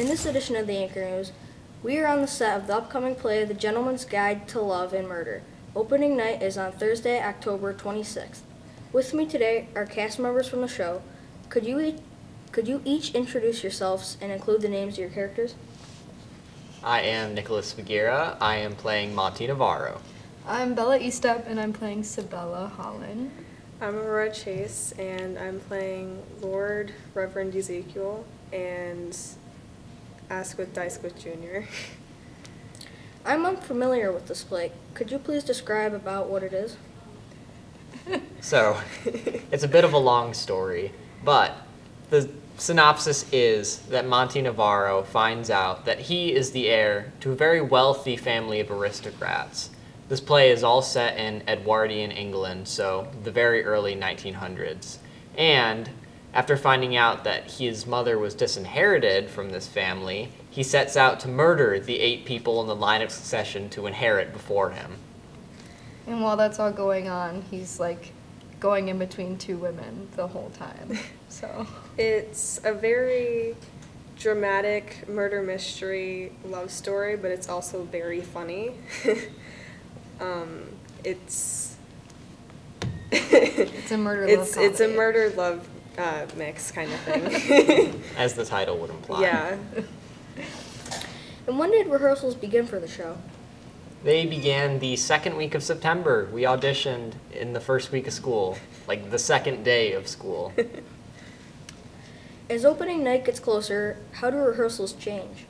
this edition of the Anchor News, we are on the set of the upcoming play The Gentleman's Guide to Love and Murder. Opening night is on Thursday, October 26th. With me today are cast members from the show. Could you each introduce yourselves and include the names of your characters? I am Nicholas Figuera. I am playing Monty Navarro. I'm Bella Eastep, and I'm playing Sabella Holland. I'm Aurora Chase, and I'm playing Lord Reverend Ezekiel and Asquith Dysquith Jr. I'm unfamiliar with this play. Could you please describe about what it is? So, it's a bit of a long story, but the synopsis is that Monty Navarro finds out that he is the heir to a very wealthy family of aristocrats. This play is all set in Edwardian England, so the very early 1900s. And after finding out that his mother was disinherited from this family, he sets out to murder the 8 people in the line of succession to inherit before him. And while that's all going on, he's like going in between 2 women the whole time. So It's a very dramatic murder mystery love story, but it's also very funny. It's it's a murder love it's a comedy. murder love mix kind of thing. As the title would imply. Yeah. And when did rehearsals begin for the show? They began the second week of September. We auditioned in the first week of school, like the second day of school. As opening night gets closer, how do rehearsals change?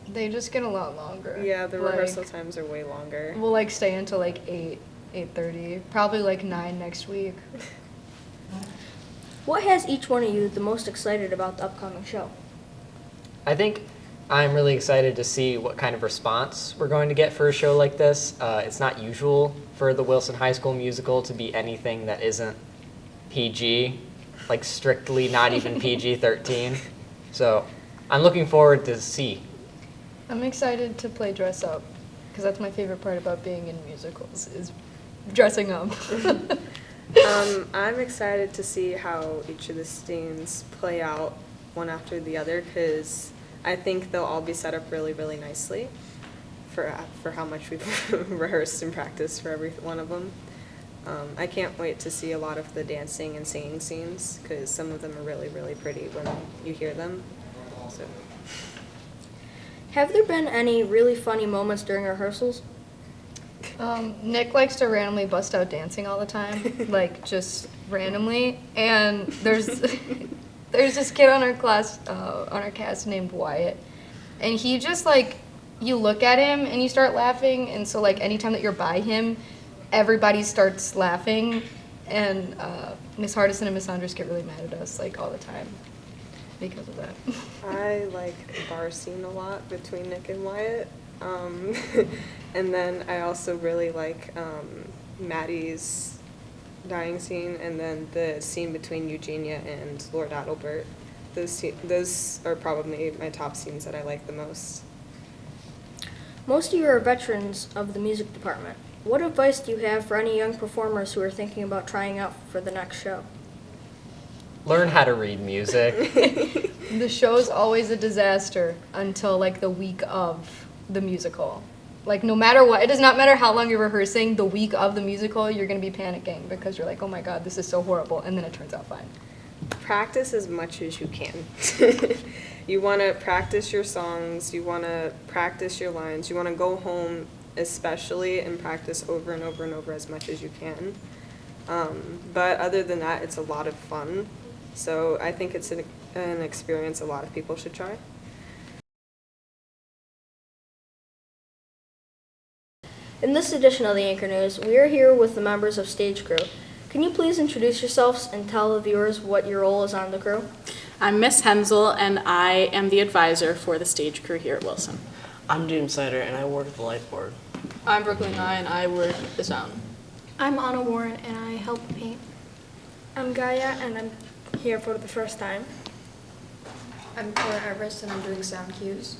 They just get a lot longer. Yeah, the Like, rehearsal times are way longer. We'll like stay until like 8:30, probably like 9 next week. What has each one of you the most excited about the upcoming show? I think I'm really excited to see what kind of response we're going to get for a show like this. It's not usual for the Wilson High School musical to be anything that isn't PG, like strictly not even PG-13. So I'm looking forward to see. I'm excited to play dress up because that's my favorite part about being in musicals is dressing up. I'm excited to see how each of the scenes play out one after the other because I think they'll all be set up really, really nicely for how much we've rehearsed and practiced for every one of them. I can't wait to see a lot of the dancing and singing scenes because some of them are really, really pretty when you hear them. So. Have there been any really funny moments during rehearsals? Nick likes to randomly bust out dancing all the time, like just randomly. And there's this kid on our cast named Wyatt, and he just like you look at him and you start laughing, and so like anytime that you're by him, everybody starts laughing, and Miss Hardison and Miss Andres get really mad at us like all the time because of that. I like the bar scene a lot between Nick and Wyatt. And then I also really like Maddie's dying scene and then the scene between Eugenia and Lord Adalbert. Those are probably my top scenes that I like the most. Most of you are veterans of the music department. What advice do you have for any young performers who are thinking about trying out for the next show? Learn how to read music. The show's always a disaster until like the week of the musical. Like no matter what, it does not matter how long you're rehearsing, the week of the musical, you're going to be panicking because you're like, oh my God, this is so horrible, and then it turns out fine. Practice as much as you can. You want to practice your songs, you want to practice your lines, you want to go home especially and practice over and over and over as much as you can. But other than that, it's a lot of fun. So I think it's an experience a lot of people should try. In this edition of the Anchor News, we are here with the members of Stage Crew. Can you please introduce yourselves and tell the viewers what your role is on the crew? I'm Miss Hensel, and I am the advisor for the stage crew here at Wilson. I'm James Sider, and I work at the light board. I'm Brooklyn Nye, and I work the sound. I'm Anna Warren, and I help paint. I'm Gaia, and I'm here for the first time. I'm Cora Everest, and I'm doing sound cues.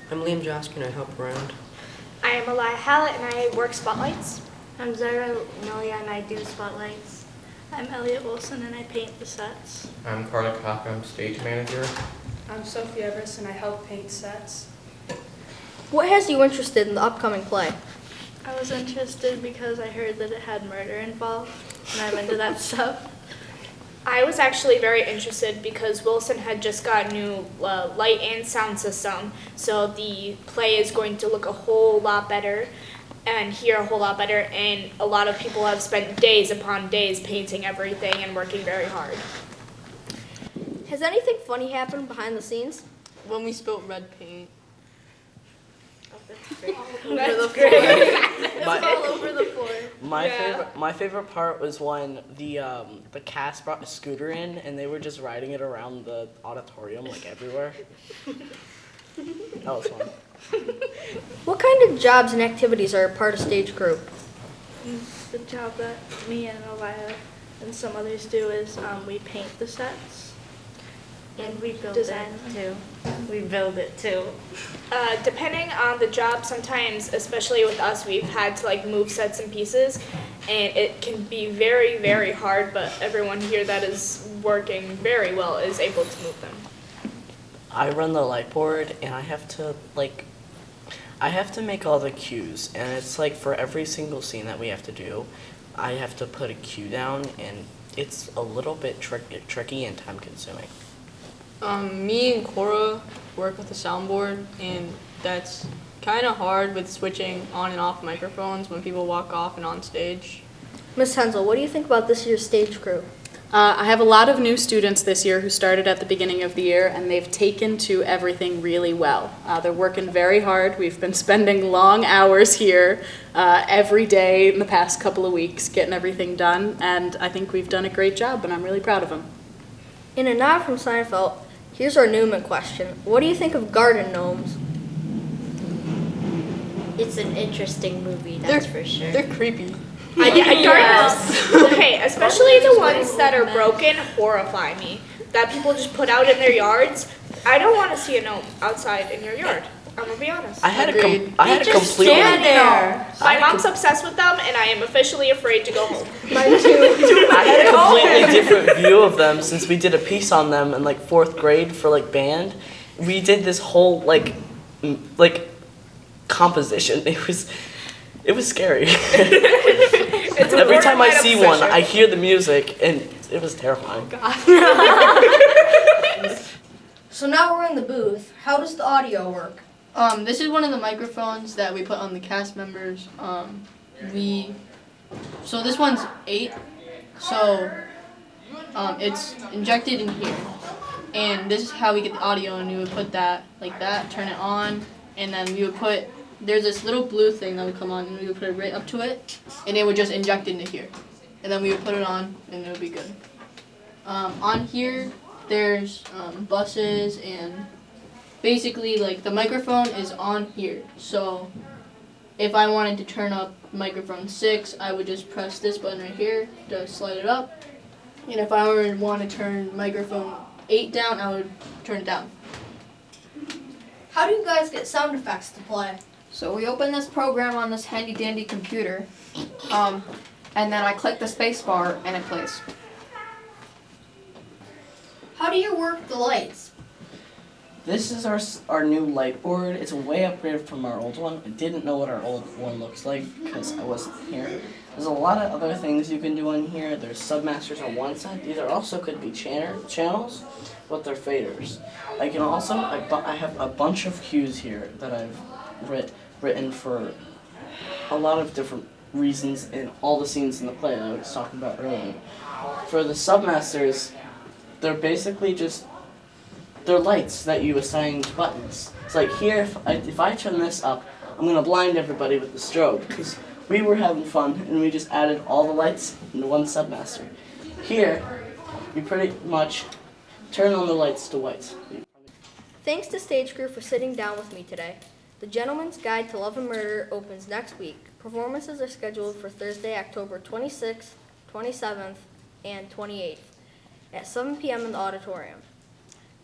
I'm Liam Josker, and I help around. I am Elia Hallett, and I work spotlights. I'm Zara Nolia, and I do spotlights. I'm Elliot Wilson and I paint the sets. I'm Carla Cock, I'm stage manager. I'm Sophie Everest and I help paint sets. What has you interested in the upcoming play? I was interested because I heard that it had murder involved, and I'm into that stuff. I was actually very interested because Wilson had just got a new light and sound system, so the play is going to look a whole lot better and hear a whole lot better, and a lot of people have spent days upon days painting everything and working very hard. Has anything funny happened behind the scenes? When we spilled red paint. That's great. All over the floor. My favorite part was when the cast brought a scooter in and they were just riding it around the auditorium like everywhere. That was fun. What kind of jobs and activities are a part of Stage Crew? The job that me and Elia and some others do is we paint the sets. And we build it too. We build it too. Depending on the job, sometimes, especially with us, we've had to like move sets and pieces, and it can be very, very hard, but everyone here that is working very well is able to move them. I run the light board and I have to make all the cues, and it's like for every single scene that we have to do, I have to put a cue down, and it's a little bit tricky and time consuming. Me and Cora work with the soundboard, and that's kind of hard with switching on and off microphones when people walk off and on stage. Miss Hensel, what do you think about this year's Stage Crew? I have a lot of new students this year who started at the beginning of the year, and they've taken to everything really well. They're working very hard. We've been spending long hours here every day in the past couple of weeks getting everything done, and I think we've done a great job, and I'm really proud of them. In a nod from Seinfeld, here's our Newman question. What do you think of Garden Gnomes? It's an interesting movie, that's for sure. They're creepy. Okay, especially the ones that are broken horrify me. That people just put out in their yards. I don't want to see a gnome outside in your yard. I'm gonna be honest. I had a completely. My mom's obsessed with them, and I am officially afraid to go home. Mine too. I had a completely different view of them since we did a piece on them in like 4th grade for like band. We did this whole like composition. It was scary. Every time I see one, I hear the music, and it was terrifying. So now we're in the booth. How does the audio work? This is one of the microphones that we put on the cast members. So this one's 8. So it's injected in here, and this is how we get the audio. And we would put that like that, turn it on, and then we would put. There's this little blue thing that would come on, and we would put it right up to it, and it would just inject into here. And then we would put it on, and it would be good. On here, there's buses, and basically, like, the microphone is on here. So if I wanted to turn up microphone 6, I would just press this button right here to slide it up. And if I were to want to turn microphone 8 down, I would turn it down. How do you guys get sound effects to play? So we open this program on this handy dandy computer, and then I click the space bar and it plays. How do you work the lights? This is our new light board. It's a way upgraded from our old one. I didn't know what our old one looks like because I wasn't here. There's a lot of other things you can do on here. There's submasters on one side. These are also could be channels, but they're faders. I can also I have a bunch of cues here that I've written for a lot of different reasons in all the scenes in the play that I was talking about earlier. For the submasters, they're basically just they're lights that you assign to buttons. It's like here, if I turn this up, I'm gonna blind everybody with the strobe because we were having fun and we just added all the lights into one submaster. Here, you pretty much turn on the lights to white. Thanks to Stage Crew for sitting down with me today. The Gentleman's Guide to Love and Murder opens next week. Performances are scheduled for Thursday, October 26th, 27th, and 28th at 7 p.m. in the auditorium.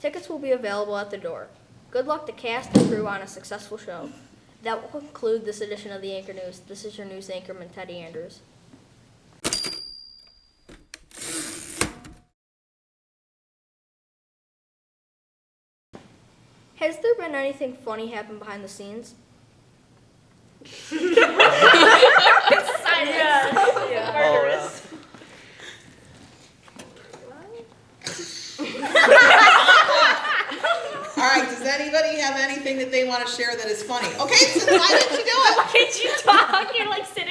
Tickets will be available at the door. Good luck to cast and crew on a successful show. That will conclude this edition of the Anchor News. This is your news anchorman, Teddy Andrews. Has there been anything funny happen behind the scenes? All right, does anybody have anything that they want to share that is funny? Okay, so why didn't you do it? Why did you talk? You're like sitting